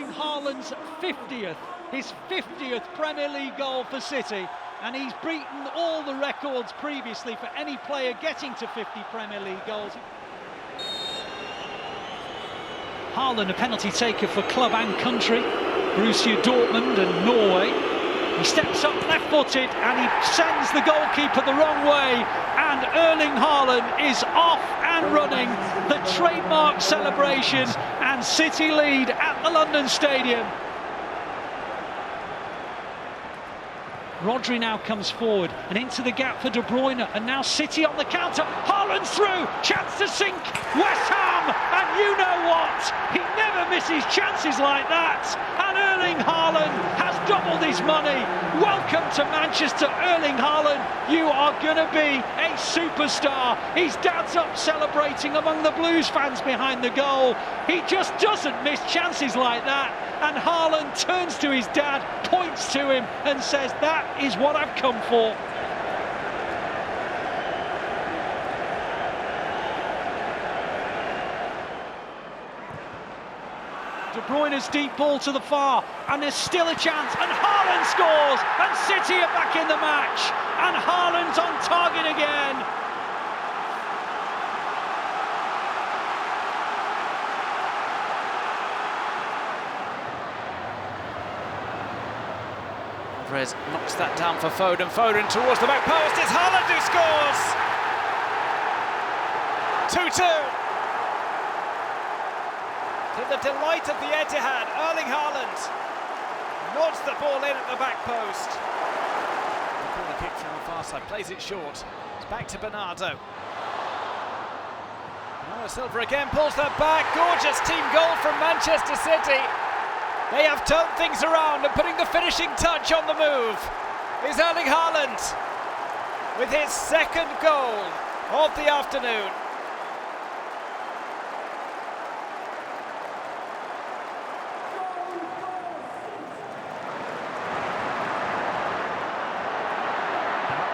Erling Haaland's 50th, his 50th Premier League goal for City, and he's beaten all the records previously for any player getting to 50 Premier League goals. Haaland, a penalty taker for club and country, Borussia Dortmund and Norway. He steps up left-footed and he sends the goalkeeper the wrong way, and Erling Haaland is off and running. The trademark celebration, and City lead at the London Stadium. Rodri now comes forward and into the gap for De Bruyne, and now City on the counter. Haaland's through, chance to sink West Ham, and you know what? He never misses chances like that, and Erling Haaland has doubled his money. Welcome to Manchester, Erling Haaland. You are going to be a superstar. His dad's up celebrating among the Blues fans behind the goal. He just doesn't miss chances like that, and Haaland turns to his dad, points to him and says, "That is what I've come for." De Bruyne's deep ball to the far, and there's still a chance, and Haaland scores, and City are back in the match, and Haaland's on target again. Alvarez knocks that down for Foden. Foden towards the back post. It's Haaland who scores. 2-2. To the delight of the Etihad, Erling Haaland nods the ball in at the back post. The corner kick from the far side, plays it short. It's back to Bernardo. Bernardo Silva again pulls that back. Gorgeous team goal from Manchester City. They have turned things around, and putting the finishing touch on the move is Erling Haaland with his second goal of the afternoon.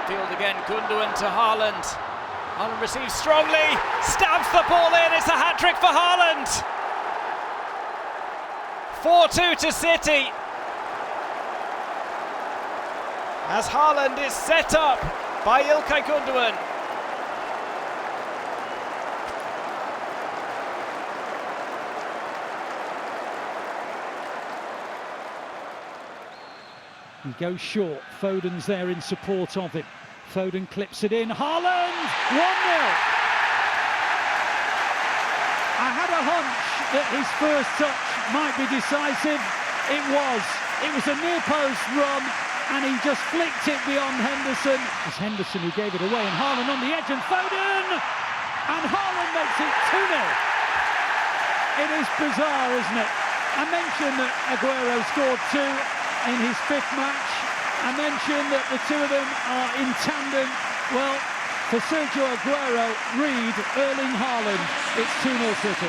Field again, Gundogan to Haaland. Haaland receives strongly, stabs the ball in, it's a hat-trick for Haaland. 4-2 to City. As Haaland is set up by Ilkay Gundogan. He goes short, Foden's there in support of him. Foden clips it in, Haaland, 1-0. I had a hunch that his first touch might be decisive. It was a near post run, and he just flicked it beyond Henderson. It's Henderson who gave it away, and Haaland on the edge, and Foden! And Haaland makes it 2-0. It is bizarre, isn't it? I mentioned that Aguero scored 2 in his 5th match. I mentioned that the two of them are in tandem. Well, for Sergio Aguero, Reed, Erling Haaland, it's 2-0 City.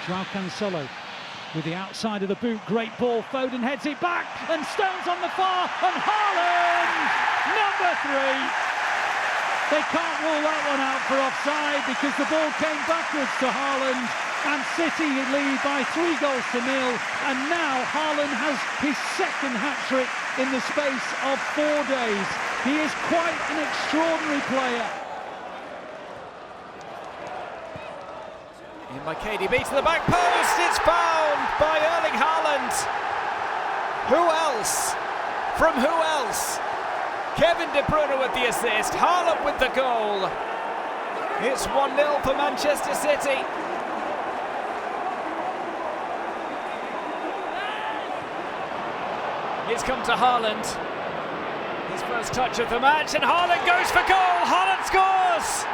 Joao Cancelo with the outside of the boot, great ball, Foden heads it back, and Stones on the far, and Haaland, number 3. They can't rule that one out for offside because the ball came backwards to Haaland, and City lead by 3 goals to 0, and now Haaland has his second hat-trick in the space of 4 days. He is quite an extraordinary player. In by KDB to the back post, it's found by Erling Haaland. Who else? From who else? Kevin De Bruyne with the assist, Haaland with the goal. It's 1-0 for Manchester City. It's come to Haaland. His first touch of the match, and Haaland goes for goal. Haaland scores.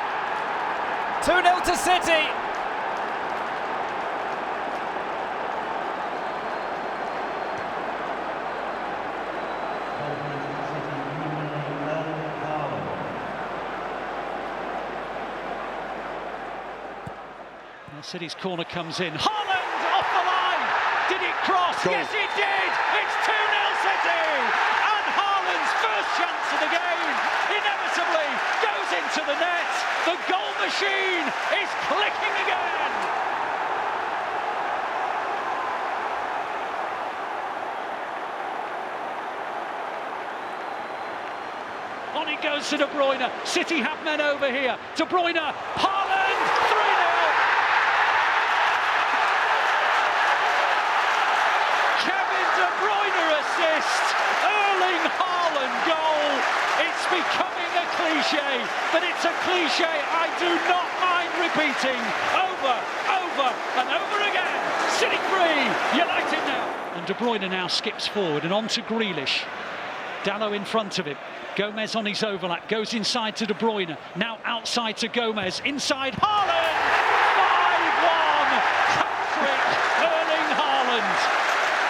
2-0 to City. City's corner comes in. Haaland off the line. Did it cross? Goal. Yes, it did. It's 2-0 City. And Haaland's first chance of the game inevitably goes into the net. The goal machine is clicking again. On it goes to De Bruyne. City have men over here. De Bruyne, Haaland, 3-0. Kevin De Bruyne assist. Erling Haaland goal. It's becoming a cliche, but it's a cliche I do not mind repeating over and over again. City 3, United now. And De Bruyne now skips forward and on to Grealish. Dalot in front of him. Gomez on his overlap, goes inside to De Bruyne, now outside to Gomez, inside Haaland! 5-1! Hat-trick, Erling Haaland.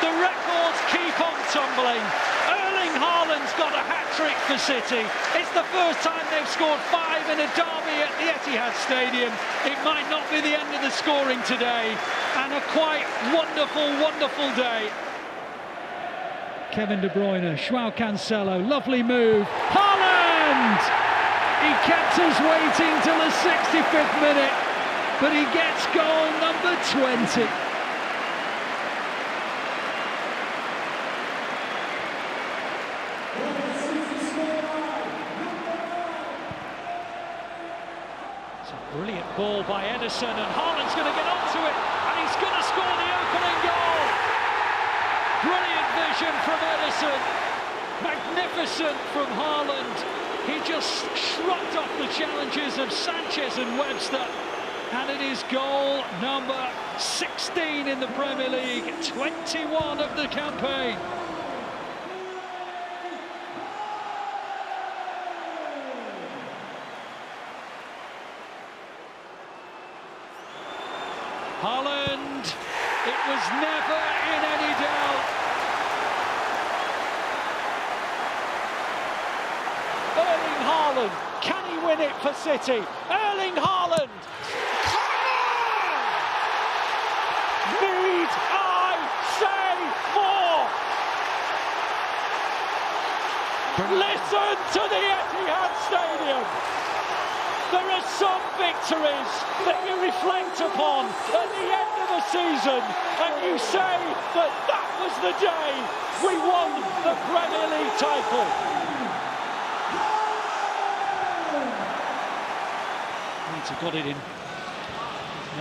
The records keep on tumbling. Erling Haaland's got a hat-trick for City. It's the first time they've scored 5 in a derby at the Etihad Stadium. It might not be the end of the scoring today, and a quite wonderful day. Kevin De Bruyne, João Cancelo, lovely move. Haaland! He kept us waiting till the 65th minute, but he gets goal number 20. It's a brilliant ball by Ederson, and Haaland's going to get onto it, and he's going to score the opening goal. Brilliant vision from Ederson, magnificent from Haaland. He just shrugged off the challenges of Sanchez and Webster, and it is goal number 16 in the Premier League, 21 of the campaign. Haaland, it was never in any doubt. Erling Haaland, can he win it for City? Erling Haaland! Need I say more? Listen to the Etihad Stadium. There are some victories that you reflect upon at the end of the season, and you say that that was the day we won the Premier League title. Leeds have got it in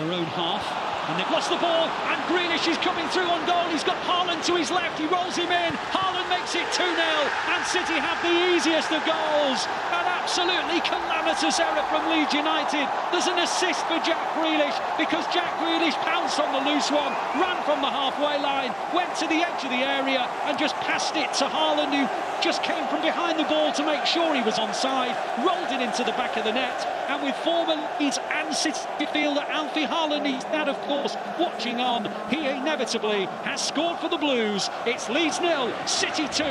their own half, and they've lost the ball, and Grealish is coming through on goal. He's got Haaland to his left, he rolls him in, Haaland makes it 2-0, and City have the easiest of goals. An absolutely calamitous error from Leeds United. There's an assist for Jack Grealish, because Jack Grealish pounced on the loose one, ran from the halfway line, went to the edge of the area and just passed it to Haaland, who just came from behind the ball to make sure he was onside, rolled it into the back of the net, and with former Leeds and City fielder Alfie Haaland, he's that, of course, watching on, he inevitably has scored for the Blues. It's Leeds 0, City 2.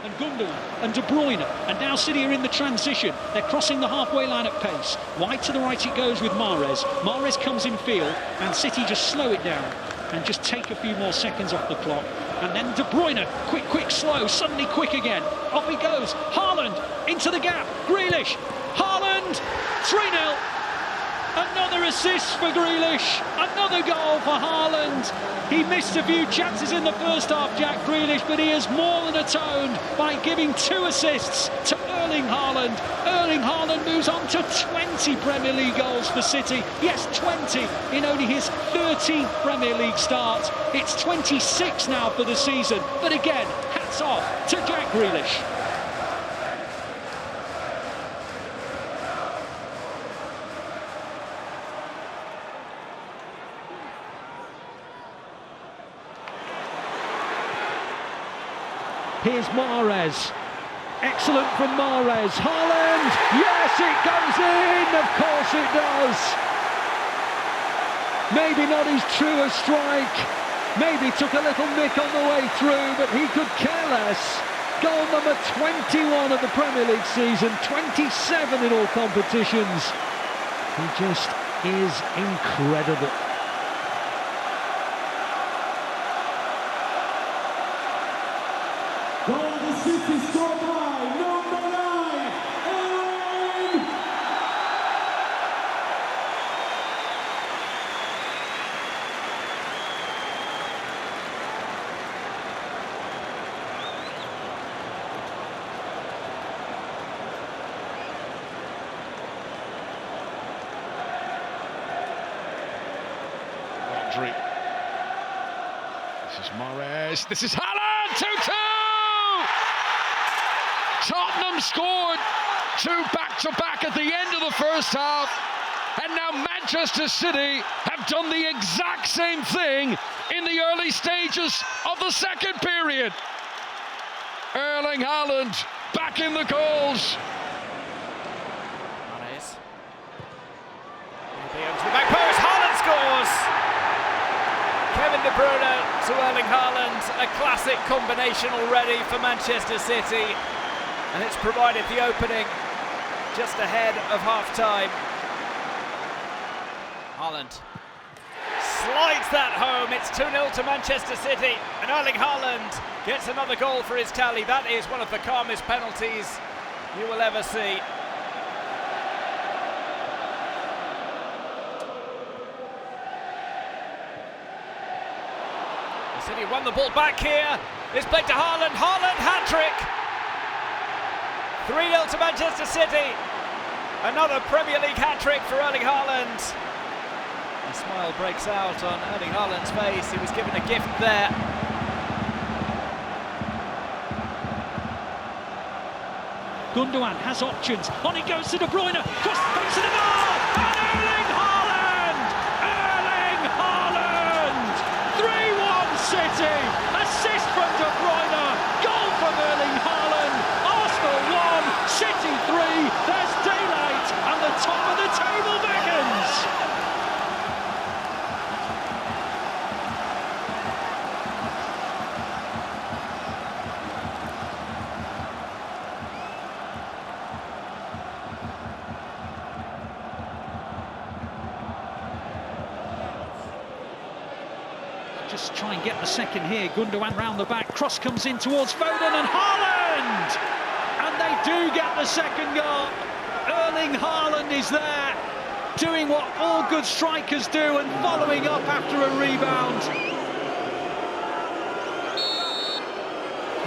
And Gundogan and De Bruyne, and now City are in the transition. They're crossing the halfway line at pace. Wide to the right it goes with Mahrez. Mahrez comes in field, and City just slow it down and just take a few more seconds off the clock. And then De Bruyne, quick, slow, suddenly quick again. Off he goes. Haaland into the gap. Grealish. Haaland, 3-0. Another assist for Grealish, another goal for Haaland. He missed a few chances in the first half, Jack Grealish, but he has more than atoned by giving 2 assists to Erling Haaland. Erling Haaland moves on to 20 Premier League goals for City. Yes, 20 in only his 13th Premier League start. It's 26 now for the season, but again, hats off to Jack Grealish. Here's Mahrez. Excellent from Mahrez. Haaland! Yes, it goes in! Of course it does! Maybe not his truest strike. Maybe took a little nick on the way through, but he could care less. Goal number 21 of the Premier League season, 27 in all competitions. He just is incredible. Goal the City scored by number 9, Erling. Rodri. This is Mahrez. This is Haaland. 2-2. Tottenham scored 2 back-to-back at the end of the first half, and now Manchester City have done the exact same thing in the early stages of the second period. Erling Haaland back in the goals. Mahrez. To the back post, Haaland scores! Kevin De Bruyne to Erling Haaland, a classic combination already for Manchester City, and it's provided the opening just ahead of half-time. Haaland slides that home. It's 2-0 to Manchester City, and Erling Haaland gets another goal for his tally. That is one of the calmest penalties you will ever see. City won the ball back here. It's played to Haaland. Haaland hat-trick. 3-0 to Manchester City. Another Premier League hat-trick for Erling Haaland. A smile breaks out on Erling Haaland's face. He was given a gift there. Gundogan has options. On he goes to De Bruyne. Cross the face of the ball. And Erling Haaland! Erling Haaland! 3-1 City. Assist from De Bruyne. Goal from Erling Haaland. Arsenal 1, City 3. There's daylight and the top of the table beckons. Just try and get the second here. Gundogan round the back. Cross comes in towards Foden and Haaland! And they do get the second goal. Erling Haaland is there, doing what all good strikers do and following up after a rebound.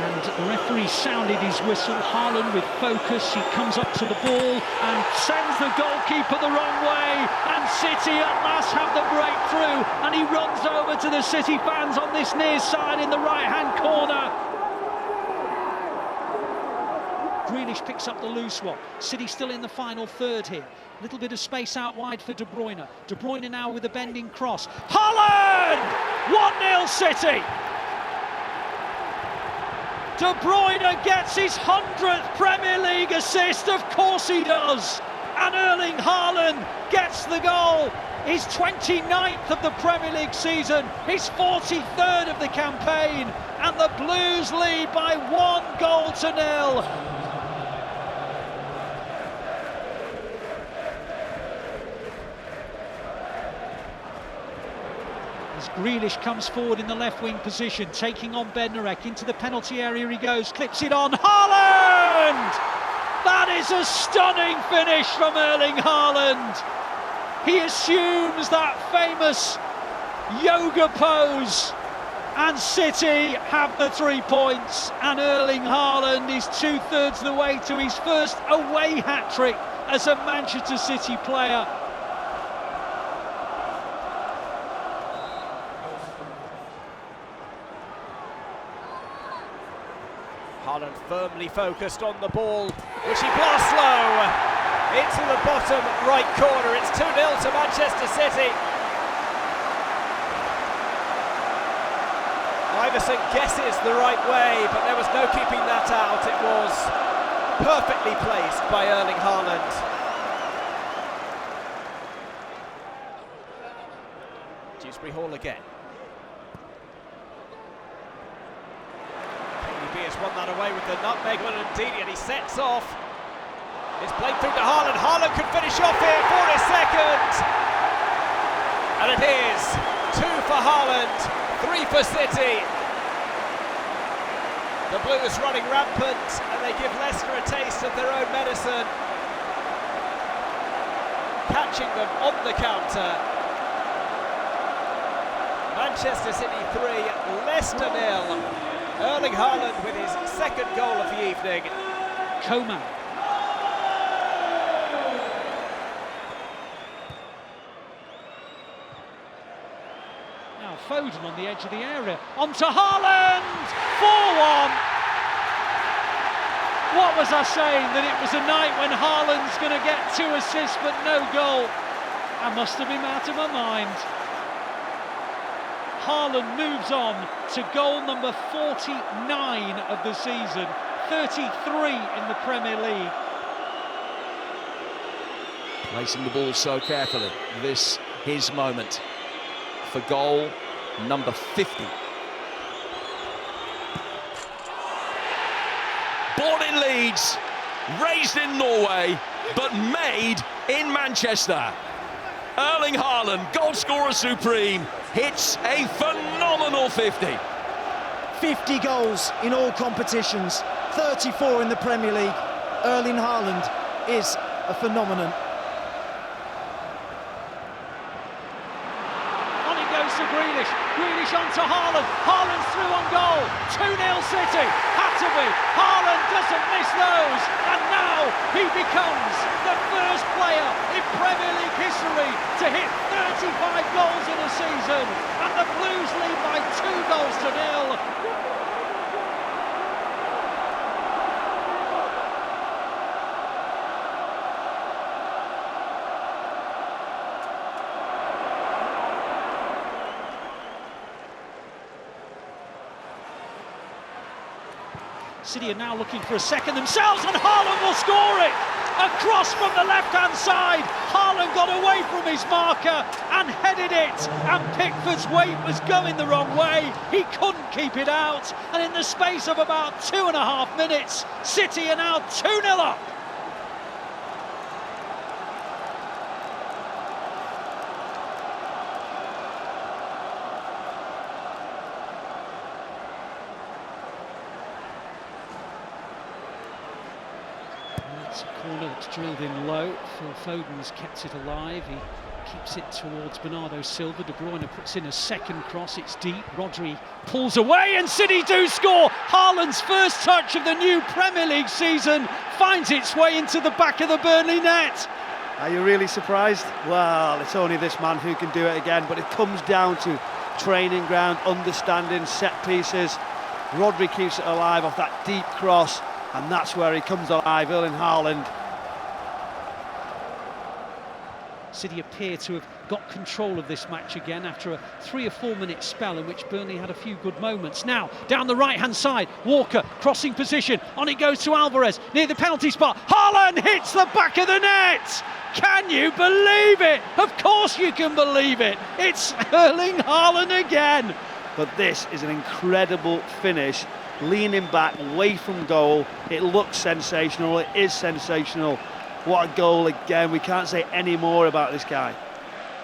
And the referee sounded his whistle. Haaland with focus, he comes up to the ball and sends the goalkeeper the wrong way, and City at last have the breakthrough, and he runs over to the City fans on this near side in the right-hand corner. Grealish picks up the loose one. City still in the final third here. A little bit of space out wide for De Bruyne. De Bruyne now with a bending cross. Haaland! 1-0 City! De Bruyne gets his 100th Premier League assist, of course he does. And Erling Haaland gets the goal. His 29th of the Premier League season, his 43rd of the campaign, and the Blues lead by 1-0. As Grealish comes forward in the left wing position, taking on Bednarek, into the penalty area he goes, clips it on, Haaland! That is a stunning finish from Erling Haaland. He assumes that famous yoga pose, and City have the 3 points, and Erling Haaland is 2/3 the way to his first away hat-trick as a Manchester City player. Haaland firmly focused on the ball, which he blasts low into the bottom right corner. It's 2-0 to Manchester City. Iverson guesses the right way, but there was no keeping that out. It was perfectly placed by Erling Haaland. Dewsbury Hall again. Has won that away with the nutmeg on Ndidi, and he sets off. It's played through to Haaland. Haaland could finish off here for his second. And it is 2 for Haaland, 3 for City. The Blues running rampant, and they give Leicester a taste of their own medicine, catching them on the counter. Manchester City 3, Leicester 0. Erling Haaland with his second goal of the evening. Coman. Now Foden on the edge of the area, onto Haaland, 4-1. What was I saying? That it was a night when Haaland's going to get 2 assists but no goal? I must have been out of my mind. Haaland moves on to goal number 49 of the season, 33 in the Premier League. Placing the ball so carefully. This his moment for goal number 50. Born in Leeds, raised in Norway, but made in Manchester. Erling Haaland, goal scorer supreme, hits a phenomenal 50. 50 goals in all competitions, 34 in the Premier League. Erling Haaland is a phenomenon. On it goes to Grealish, Grealish onto Haaland, Haaland's through on goal, 2-0 City, had to be, Haaland doesn't miss those, and now he becomes the first player in Premier League history to hit 35 goals in a season, and the Blues lead by 2-0. City are now looking for a second themselves, and Haaland will score it! Across from the left-hand side, Haaland got away from his marker and headed it, and Pickford's weight was going the wrong way. He couldn't keep it out, and in the space of about 2.5 minutes, City are now 2-0 up. It's a corner that's drilled in low. Phil Foden's kept it alive. He keeps it towards Bernardo Silva. De Bruyne puts in a second cross. It's deep. Rodri pulls away, and City do score. Haaland's first touch of the new Premier League season finds its way into the back of the Burnley net. Are you really surprised? Well, it's only this man who can do it again, but it comes down to training ground, understanding, set pieces. Rodri keeps it alive off that deep cross, and that's where he comes alive, Erling Haaland. City appear to have got control of this match again after a 3 or 4 minute spell in which Burnley had a few good moments. Now, down the right-hand side, Walker, crossing position, on it goes to Alvarez, near the penalty spot. Haaland hits the back of the net! Can you believe it? Of course you can believe it! It's Erling Haaland again! But this is an incredible finish. Leaning back, away from goal. It looks sensational, it is sensational. What a goal again, we can't say any more about this guy.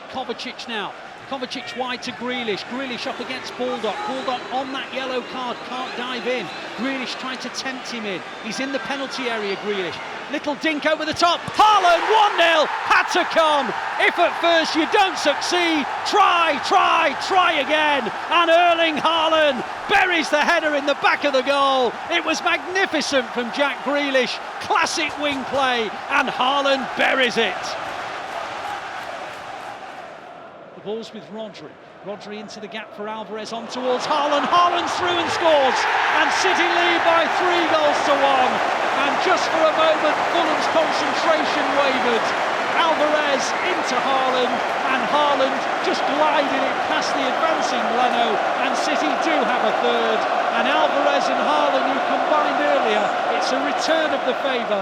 Kovacic now, Kovacic wide to Grealish, Grealish up against Baldock, Baldock on that yellow card, can't dive in. Grealish trying to tempt him in, he's in the penalty area, Grealish. Little dink over the top, Haaland, 1-0, had to come. If at first you don't succeed, try again. And Erling Haaland buries the header in the back of the goal. It was magnificent from Jack Grealish, classic wing play, and Haaland buries it. The ball's with Rodri. Rodri into the gap for Alvarez, on towards Haaland. Haaland's through and scores, and City lead by 3-1. And just for a moment, Fulham's concentration wavered. Alvarez into Haaland, and Haaland just glided it past the advancing Leno, and City do have a third. And Alvarez and Haaland, who combined earlier, it's a return of the favour.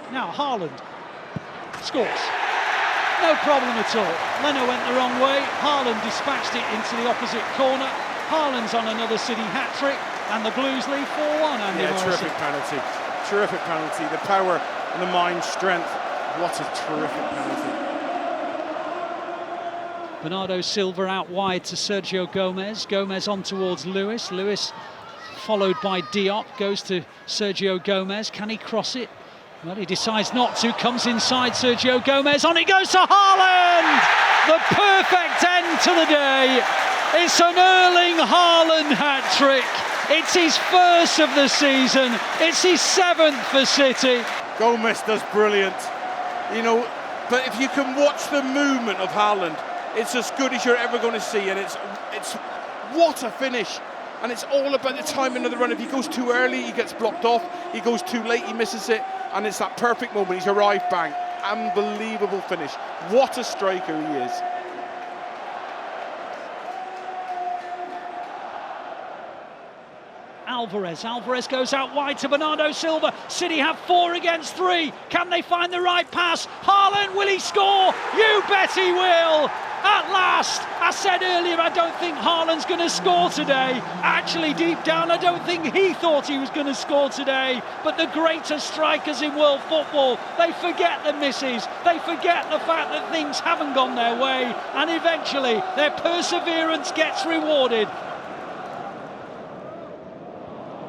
Now Haaland scores. No problem at all. Leno went the wrong way, Haaland dispatched it into the opposite corner. Haaland's on another City hat-trick, and the Blues lead 4-1, Andy Morrison. Terrific penalty. Terrific penalty. The power and the mind strength. What a terrific penalty. Bernardo Silva out wide to Sergio Gomez. Gomez on towards Lewis. Lewis followed by Diop, goes to Sergio Gomez. Can he cross it? Well, he decides not to, comes inside Sergio Gomez, on it goes to Haaland! The perfect end to the day. It's an Erling Haaland hat-trick. It's his first of the season. It's his 7th for City. Gomez does brilliant. You know, but if you can watch the movement of Haaland, It's as good as you're ever going to see, and it's what a finish. And it's all about the timing of the run. If he goes too early, he gets blocked off. He goes too late, he misses it. And it's that perfect moment. He's arrived, bang. Unbelievable finish. What a striker he is. Alvarez goes out wide to Bernardo Silva. City have 4 against 3. Can they find the right pass? Haaland, will he score? You bet he will. At last, I said earlier I don't think Haaland's going to score today. Actually, deep down, I don't think he thought he was going to score today. But the greatest strikers in world football, they forget the misses. They forget the fact that things haven't gone their way. And eventually, their perseverance gets rewarded.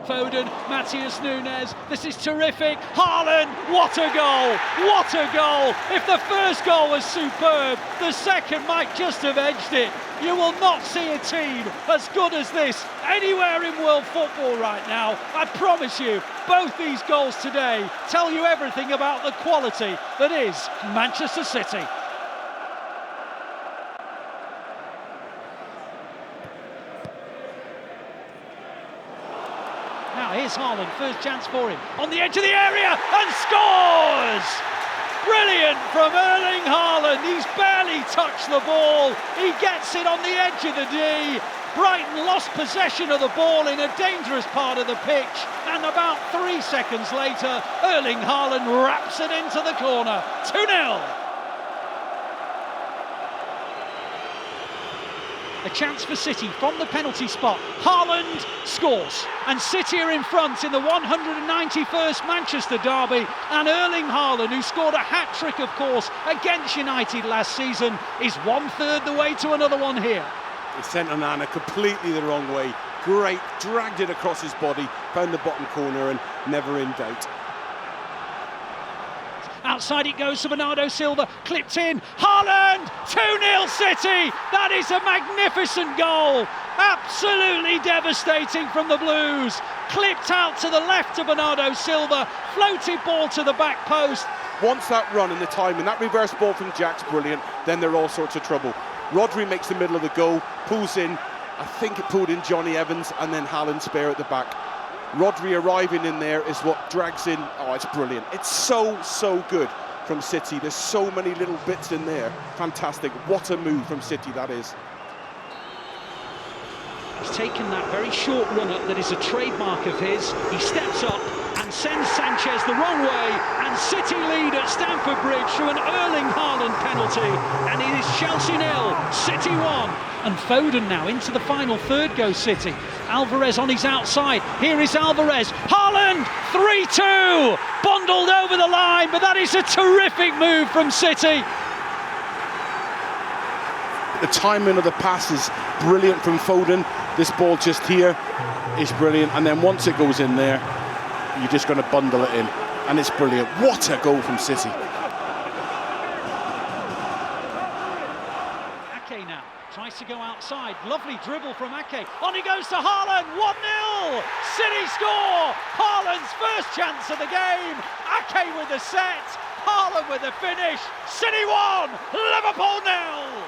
Foden, Matheus Nunes, this is terrific. Haaland, what a goal! What a goal! If the first goal was superb, the second might just have edged it. You will not see a team as good as this anywhere in world football right now. I promise you, both these goals today tell you everything about the quality that is Manchester City. Now here's Haaland, first chance for him, on the edge of the area, and scores! Brilliant from Erling Haaland, he's barely touched the ball, he gets it on the edge of the D. Brighton lost possession of the ball in a dangerous part of the pitch, and about 3 seconds later, Erling Haaland wraps it into the corner, 2-0. A chance for City from the penalty spot. Haaland scores, and City are in front in the 191st Manchester derby. And Erling Haaland, who scored a hat-trick, of course, against United last season, is 1/3 the way to another one here. He sent Onana completely the wrong way. Great, dragged it across his body, found the bottom corner, and never in doubt. Outside it goes to Bernardo Silva, clipped in, Haaland, 2-0 City! That is a magnificent goal, absolutely devastating from the Blues. Clipped out to the left to Bernardo Silva, floated ball to the back post. Once that run and the timing, that reverse ball from Jack's brilliant, then they're all sorts of trouble. Rodri makes the middle of the goal, pulls in, I think it pulled in Johnny Evans, and then Haaland spare at the back. Rodri arriving in there is what drags in. Oh, it's brilliant. It's so good from City. There's so many little bits in there. Fantastic. What a move from City that is. He's taken that very short run-up that is a trademark of his. He steps up and sends Sanchez the wrong way, and City lead at Stamford Bridge through an Erling Haaland penalty, and it is Chelsea 0, City 1. And Foden now into the final third goes City. Alvarez on his outside. Here is Alvarez. Haaland, 3-2. Bundled over the line, but that is a terrific move from City. The timing of the pass is brilliant from Foden. This ball just here is brilliant. And then once it goes in there, you're just going to bundle it in. And it's brilliant. What a goal from City. Ake now tries to go outside. Lovely dribble from Ake. On he goes to Haaland. 1-0. City score. Haaland's first chance of the game. Ake with the set. Haaland with the finish. City 1. Liverpool 0.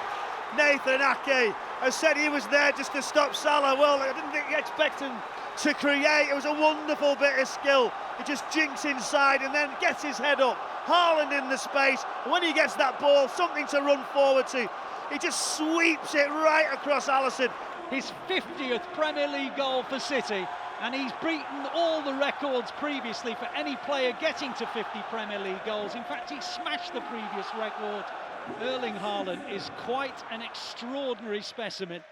Nathan Ake has said he was there just to stop Salah. Well, I didn't think he expected him to create. It was a wonderful bit of skill. He just jinks inside and then gets his head up. Haaland in the space. And when he gets that ball, something to run forward to. He just sweeps it right across Alisson. His 50th Premier League goal for City, and he's beaten all the records previously for any player getting to 50 Premier League goals. In fact, he smashed the previous record. Erling Haaland is quite an extraordinary specimen.